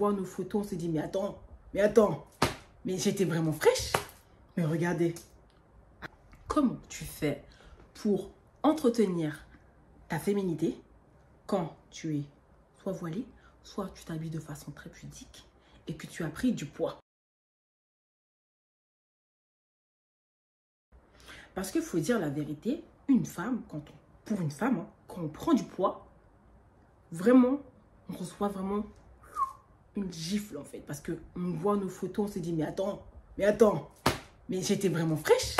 voit nos photos, on se dit, mais attends, mais j'étais vraiment fraîche. Mais regardez, comment tu fais pour entretenir ta féminité quand tu es soit voilée, soit tu t'habilles de façon très pudique et que tu as pris du poids. Parce qu'il faut dire la vérité, une femme, pour une femme, hein, quand on prend du poids, vraiment, on reçoit vraiment une gifle en fait. Parce qu'on voit nos photos, on se dit, mais attends, mais j'étais vraiment fraîche.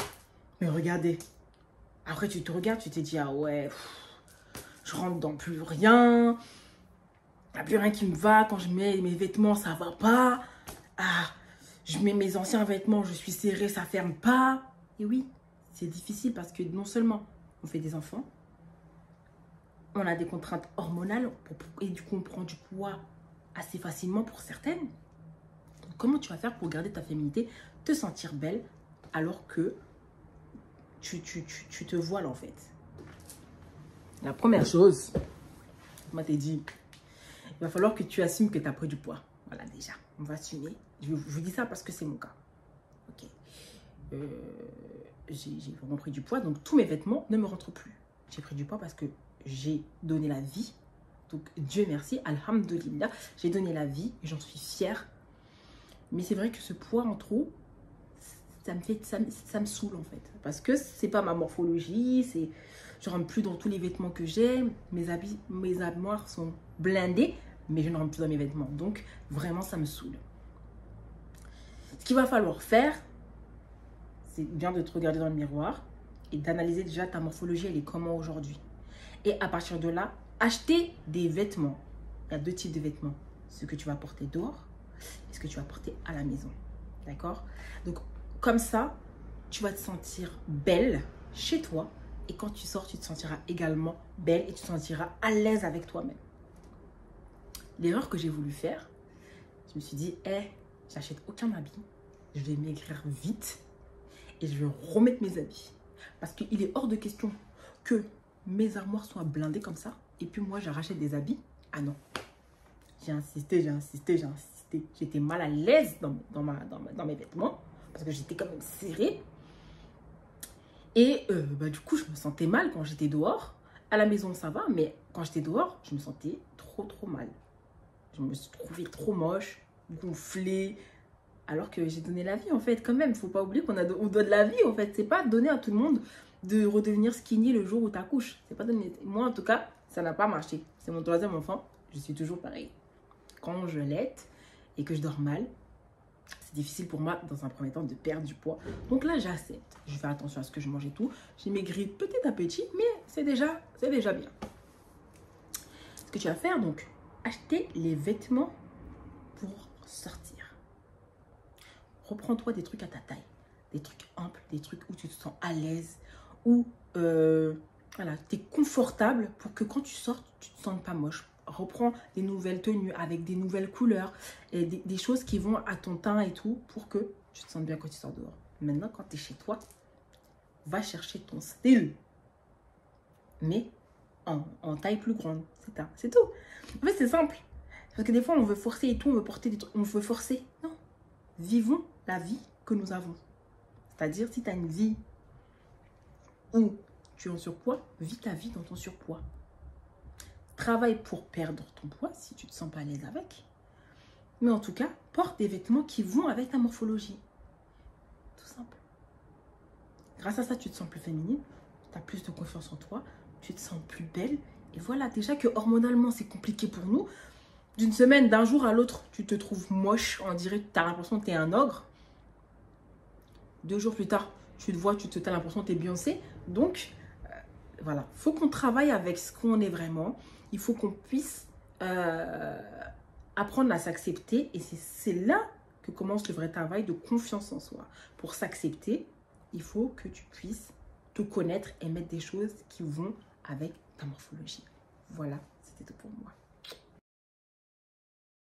Mais regardez, après tu te regardes, tu te dis, ah ouais, je rentre dans plus rien. Il n'y a plus rien qui me va. Quand je mets mes vêtements, ça va pas. Ah, je mets mes anciens vêtements, je suis serrée, ça ferme pas. Et oui, c'est difficile parce que non seulement on fait des enfants, on a des contraintes hormonales et du coup on prend du poids assez facilement pour certaines. Donc, comment tu vas faire pour garder ta féminité, te sentir belle alors que tu te voiles en fait? La première chose, moi t'ai dit, il va falloir que tu assumes que tu as pris du poids. Voilà déjà, on va assumer. Je vous dis ça parce que c'est mon cas. Ok. J'ai vraiment pris du poids, donc tous mes vêtements ne me rentrent plus. J'ai pris du poids parce que j'ai donné la vie. Donc Dieu merci, alhamdoulilah, j'ai donné la vie et j'en suis fière. Mais c'est vrai que ce poids en trop, ça me saoule en fait. Parce que c'est pas ma morphologie, je rentre plus dans tous les vêtements que j'ai. Mes armoires sont blindées, mais je ne rentre plus dans mes vêtements. Donc vraiment ça me saoule. Ce qu'il va falloir faire, c'est bien de te regarder dans le miroir et d'analyser déjà ta morphologie, elle est comment aujourd'hui. Et à partir de là, acheter des vêtements. Il y a deux types de vêtements. Ce que tu vas porter dehors et ce que tu vas porter à la maison. D'accord? Donc, comme ça, tu vas te sentir belle chez toi. Et quand tu sors, tu te sentiras également belle et tu te sentiras à l'aise avec toi-même. L'erreur que j'ai voulu faire, je me suis dit, j'achète aucun habit. Je vais maigrir vite. Et je vais remettre mes habits. Parce qu'il est hors de question que mes armoires soient blindées comme ça. Et puis moi, je rachète des habits. Ah non. J'ai insisté. J'étais mal à l'aise dans mes vêtements. Parce que j'étais quand même serrée. Et du coup, je me sentais mal quand j'étais dehors. À la maison, ça va. Mais quand j'étais dehors, je me sentais trop mal. Je me suis trouvée trop moche, gonflée. Alors que j'ai donné la vie en fait quand même. Il ne faut pas oublier qu'on doit de la vie en fait. C'est pas donner à tout le monde de redevenir skinny le jour où tu accouches. C'est pas donné. Moi en tout cas, ça n'a pas marché. C'est mon troisième enfant. Je suis toujours pareil. Quand je l'aite et que je dors mal, c'est difficile pour moi dans un premier temps de perdre du poids. Donc là j'accepte. Je fais attention à ce que je mange et tout. J'ai maigri petit à petit, mais c'est déjà bien. Ce que tu vas faire donc, acheter les vêtements pour sortir. Reprends-toi des trucs à ta taille, des trucs amples, des trucs où tu te sens à l'aise, où voilà, tu es confortable pour que quand tu sors, tu ne te sentes pas moche. Reprends des nouvelles tenues avec des nouvelles couleurs et des choses qui vont à ton teint et tout pour que tu te sentes bien quand tu sors dehors. Maintenant, quand tu es chez toi, va chercher ton style, mais en taille plus grande. C'est tout. En fait, c'est simple. Parce que des fois, on veut forcer et tout, on veut porter des trucs, on veut forcer. Non. Vivons la vie que nous avons. C'est-à-dire, si tu as une vie où tu es en surpoids, vis ta vie dans ton surpoids. Travaille pour perdre ton poids si tu ne te sens pas à l'aise avec. Mais en tout cas, porte des vêtements qui vont avec ta morphologie. Tout simple. Grâce à ça, tu te sens plus féminine, tu as plus de confiance en toi, tu te sens plus belle. Et voilà, déjà que hormonalement, c'est compliqué pour nous. D'une semaine, d'un jour à l'autre, tu te trouves moche. On dirait que tu as l'impression que tu es un ogre. 2 jours plus tard, tu te vois, tu as l'impression que tu es Beyoncé. Donc, voilà. Il faut qu'on travaille avec ce qu'on est vraiment. Il faut qu'on puisse apprendre à s'accepter. Et c'est là que commence le vrai travail de confiance en soi. Pour s'accepter, il faut que tu puisses te connaître et mettre des choses qui vont avec ta morphologie. Voilà, c'était tout pour moi.